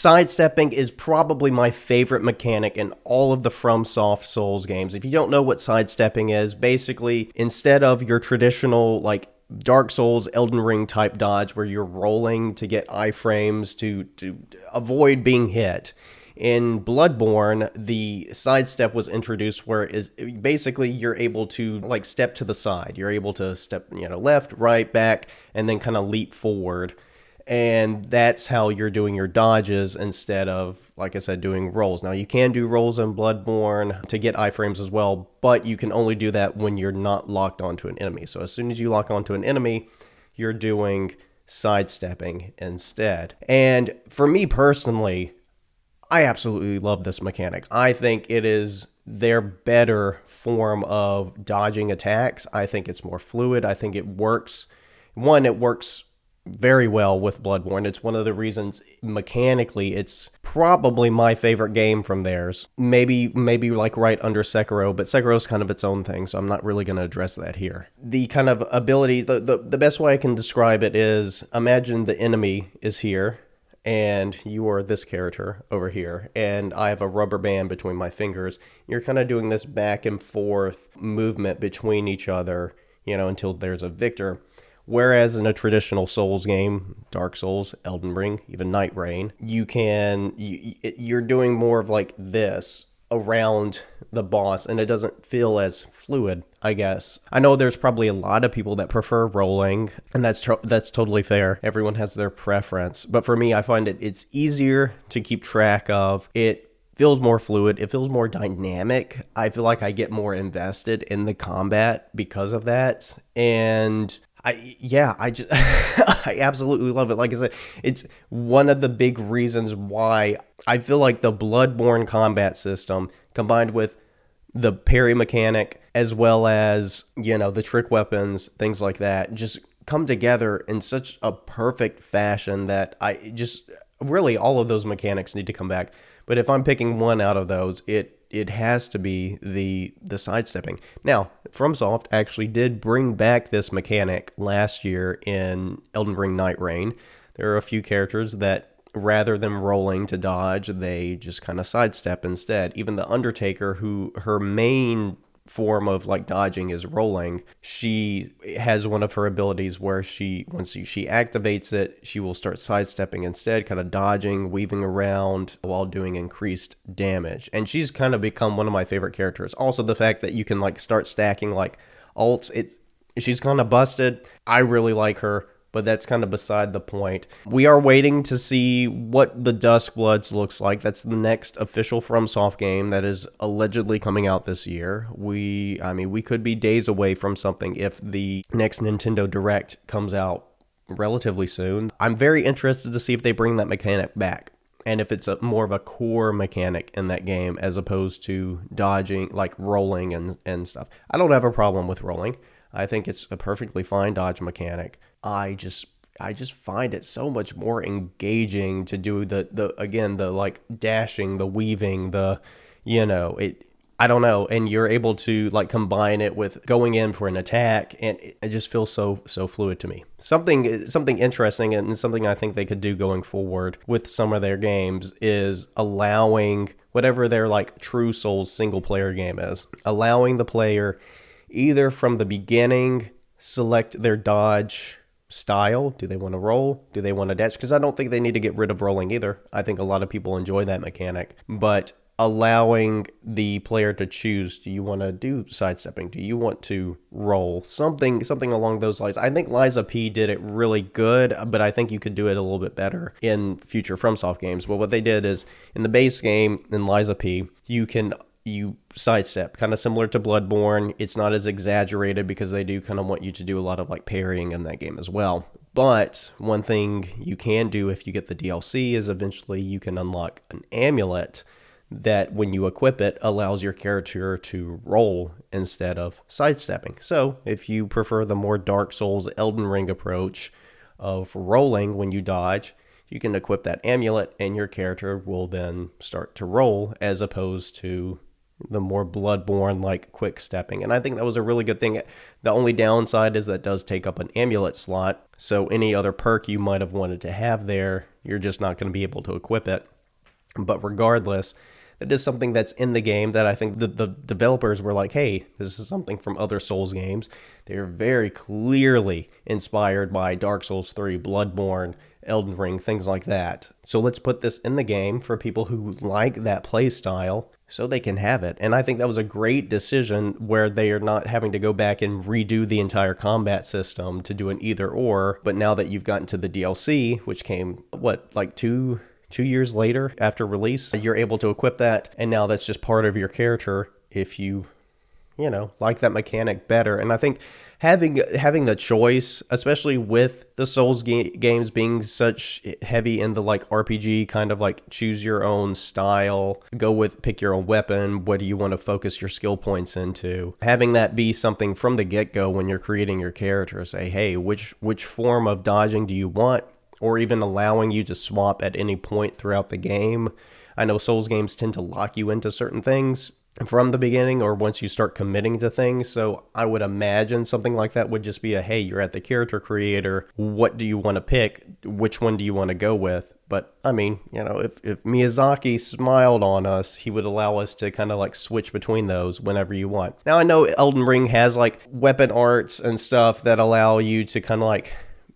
sidestepping is probably my favorite mechanic in all of the FromSoft Souls games. If you don't know what sidestepping is, basically, instead of your traditional, like, Dark Souls, Elden Ring type dodge where you're rolling to get iframes to avoid being hit, in Bloodborne, the sidestep was introduced where is basically you're able to like step to the side. You're able to step, left, right, back, and then kind of leap forward. And that's how you're doing your dodges instead of, like I said, doing rolls. Now, you can do rolls in Bloodborne to get iframes as well, but you can only do that when you're not locked onto an enemy. So as soon as you lock onto an enemy, you're doing sidestepping instead. And for me personally, I absolutely love this mechanic. I think it is their better form of dodging attacks. I think it's more fluid. I think it works. One, it works very well with Bloodborne. It's one of the reasons mechanically it's probably my favorite game from theirs. Maybe like right under Sekiro, but Sekiro's kind of its own thing, so I'm not really going to address that here. The kind of ability, the best way I can describe it is, imagine the enemy is here, and you are this character over here, and I have a rubber band between my fingers. You're kind of doing this back and forth movement between each other, until there's a victor. Whereas in a traditional Souls game, Dark Souls, Elden Ring, even Night Rain, you're doing more of like this around the boss, and it doesn't feel as fluid, I guess. I know there's probably a lot of people that prefer rolling, and that's totally fair. Everyone has their preference. But for me, I find it's easier to keep track of. It feels more fluid. It feels more dynamic. I feel like I get more invested in the combat because of that. And I absolutely love it. Like I said, it's one of the big reasons why I feel like the Bloodborne combat system combined with the parry mechanic as well as, the trick weapons, things like that, just come together in such a perfect fashion that really all of those mechanics need to come back. But if I'm picking one out of those, it has to be the sidestepping. Now, FromSoft actually did bring back this mechanic last year in Elden Ring Night Rain. There are a few characters that, rather than rolling to dodge, they just kind of sidestep instead. Even the Undertaker, who her main form of like dodging is rolling, she has one of her abilities where once she activates it, she will start sidestepping instead, kind of dodging, weaving around while doing increased damage. And she's kind of become one of my favorite characters. Also, the fact that you can like start stacking like ults, she's kind of busted. I really like her, but that's kind of beside the point. We are waiting to see what the Duskbloods looks like. That's the next official FromSoft game that is allegedly coming out this year. We could be days away from something if the next Nintendo Direct comes out relatively soon. I'm very interested to see if they bring that mechanic back, and if it's more of a core mechanic in that game as opposed to dodging, like rolling and stuff. I don't have a problem with rolling. I think it's a perfectly fine dodge mechanic. I just find it so much more engaging to do the like dashing, the weaving, I don't know, and you're able to like combine it with going in for an attack, and it just feels so fluid to me. Something interesting, and something I think they could do going forward with some of their games is allowing whatever their like true Souls single player game is, allowing the player either from the beginning select their dodge style. Do they want to roll? Do they want to dash? Because I don't think they need to get rid of rolling either. I think a lot of people enjoy that mechanic. But allowing the player to choose, do you want to do sidestepping? Do you want to roll? Something along those lines. I think Liza P did it really good, but I think you could do it a little bit better in future FromSoft games. But what they did is, in the base game, in Liza P, you sidestep, kind of similar to Bloodborne. It's not as exaggerated because they do kind of want you to do a lot of like parrying in that game as well. But one thing you can do if you get the DLC is eventually you can unlock an amulet that, when you equip it, allows your character to roll instead of sidestepping. So if you prefer the more Dark Souls Elden Ring approach of rolling when you dodge, you can equip that amulet and your character will then start to roll, as opposed to the more Bloodborne like quick stepping. And I think that was a really good thing. The only downside is that does take up an amulet slot, so any other perk you might have wanted to have there, you're just not going to be able to equip it. But regardless, it is something that's in the game that I think the developers were like, hey, this is something from other Souls games. They're very clearly inspired by Dark Souls 3, Bloodborne, Elden Ring, things like that. So let's put this in the game for people who like that play style so they can have it. And I think that was a great decision where they are not having to go back and redo the entire combat system to do an either or. But now that you've gotten to the DLC, which came, like 2 years later after release, you're able to equip that, and now that's just part of your character if you like that mechanic better. And I think having the choice, especially with the Souls games being such heavy in the like RPG kind of like choose your own style, pick your own weapon, what do you want to focus your skill points into, having that be something from the get-go when you're creating your character, say, hey, which form of dodging do you want, or even allowing you to swap at any point throughout the game. I know Souls games tend to lock you into certain things from the beginning or once you start committing to things. So I would imagine something like that would just be hey, you're at the character creator. What do you want to pick? Which one do you want to go with? But I mean, if Miyazaki smiled on us, he would allow us to kind of like switch between those whenever you want. Now I know Elden Ring has like weapon arts and stuff that allow you to kind of like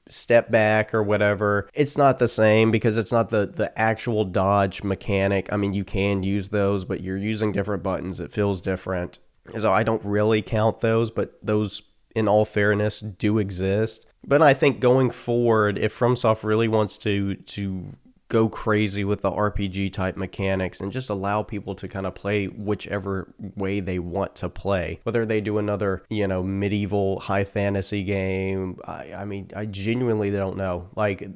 step back or whatever. It's not the same because it's not the actual dodge mechanic. I mean, you can use those, but you're using different buttons. It feels different. So I don't really count those, but those, in all fairness, do exist. But I think going forward, if FromSoft really wants to go crazy with the RPG type mechanics and just allow people to kind of play whichever way they want to play, whether they do another, medieval high fantasy game, I mean, I genuinely don't know. Like,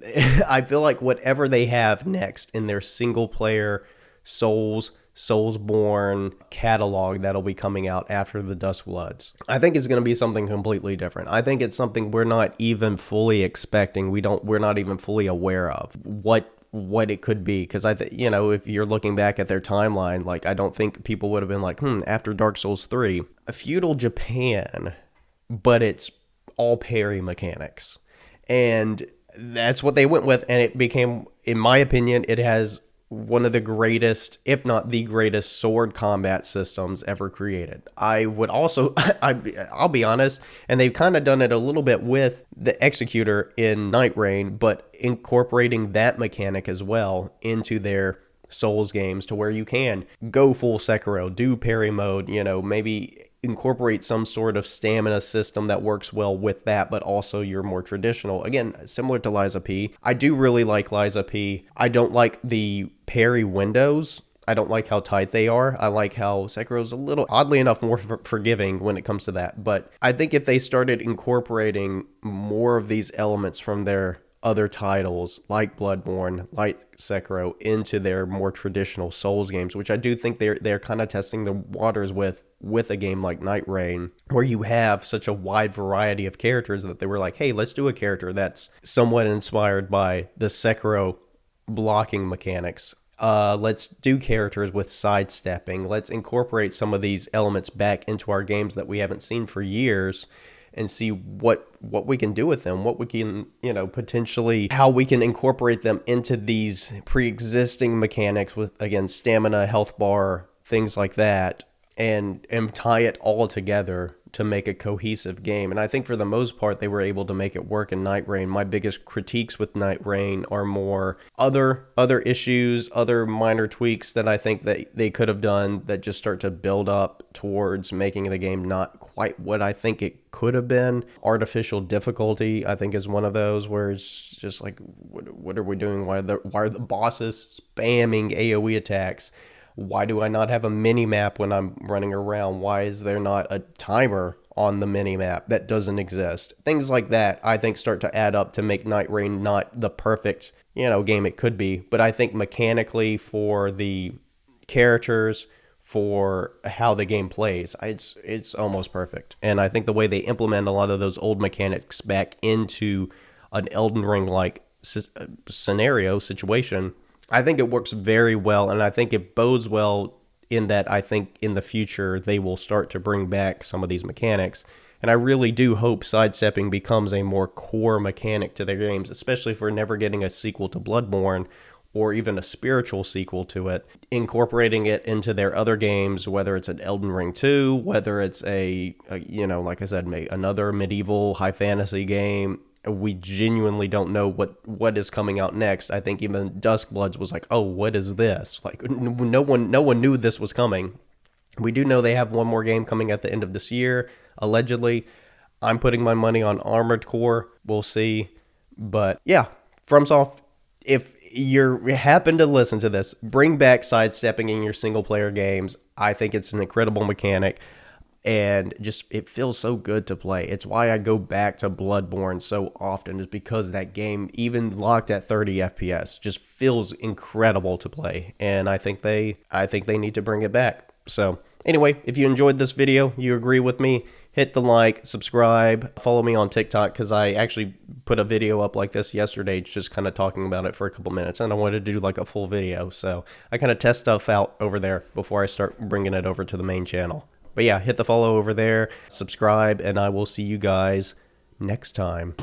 I feel like whatever they have next in their single player Soulsborne catalog that'll be coming out after the Duskbloods, I think it's going to be something completely different. I think it's something we're not even fully expecting. We're not even fully aware of what it could be, because if you're looking back at their timeline, like I don't think people would have been like, after Dark Souls 3, a feudal Japan, but it's all parry mechanics, and that's what they went with, and it became, in my opinion, it has one of the greatest, if not the greatest, sword combat systems ever created. I would also, I'll be honest, and they've kind of done it a little bit with the Executor in Night Rain, but incorporating that mechanic as well into their Souls games to where you can go full Sekiro, do parry mode, maybe incorporate some sort of stamina system that works well with that, but also your more traditional, again, similar to Liza P. I do really like Liza P. I don't like the parry windows. I don't like how tight they are. I like how Sekiro's a little, oddly enough, more forgiving when it comes to that. But I think if they started incorporating more of these elements from their other titles like Bloodborne, like Sekiro, into their more traditional Souls games, which I do think they're kind of testing the waters with a game like Night Rain, where you have such a wide variety of characters that they were like, hey, let's do a character that's somewhat inspired by the Sekiro blocking mechanics. Let's do characters with sidestepping. Let's incorporate some of these elements back into our games that we haven't seen for years, and see what we can do with them, what we can, potentially, how we can incorporate them into these pre-existing mechanics with, again, stamina, health bar, things like that, and tie it all together to make a cohesive game. And I think for the most part, they were able to make it work in Night Rain. My biggest critiques with Night Rain are more other issues, other minor tweaks that I think that they could have done that just start to build up towards making the game not quite what I think it could have been. Artificial difficulty, I think, is one of those where it's just like, what are we doing? Why are the bosses spamming AoE attacks? Why do I not have a mini-map when I'm running around? Why is there not a timer on the mini-map that doesn't exist? Things like that, I think, start to add up to make Night Rain not the perfect, game it could be. But I think mechanically, for the characters, for how the game plays, it's almost perfect. And I think the way they implement a lot of those old mechanics back into an Elden Ring-like situation, I think it works very well, and I think it bodes well in that I think in the future they will start to bring back some of these mechanics. And I really do hope sidestepping becomes a more core mechanic to their games, especially if we're never getting a sequel to Bloodborne, or even a spiritual sequel to it, incorporating it into their other games, whether it's an Elden Ring 2, whether it's like I said, another medieval high fantasy game. We genuinely don't know what is coming out next. I think even Duskbloods was like, oh, what is this? Like, no one knew this was coming. We do know they have one more game coming at the end of this year, allegedly. I'm putting my money on Armored Core. We'll see. But yeah, FromSoft, if you happen to listen to this, bring back sidestepping in your single-player games. I think it's an incredible mechanic, and just it feels so good to play. It's why I go back to Bloodborne so often, is because that game, even locked at 30 FPS, just feels incredible to play, and I think they need to bring it back. So anyway, if you enjoyed this video, you agree with me, hit the like, subscribe, follow me on TikTok, because I actually put a video up like this yesterday, just kind of talking about it for a couple minutes, and I wanted to do like a full video, so I kind of test stuff out over there before I start bringing it over to the main channel. But yeah, hit the follow over there, subscribe, and I will see you guys next time.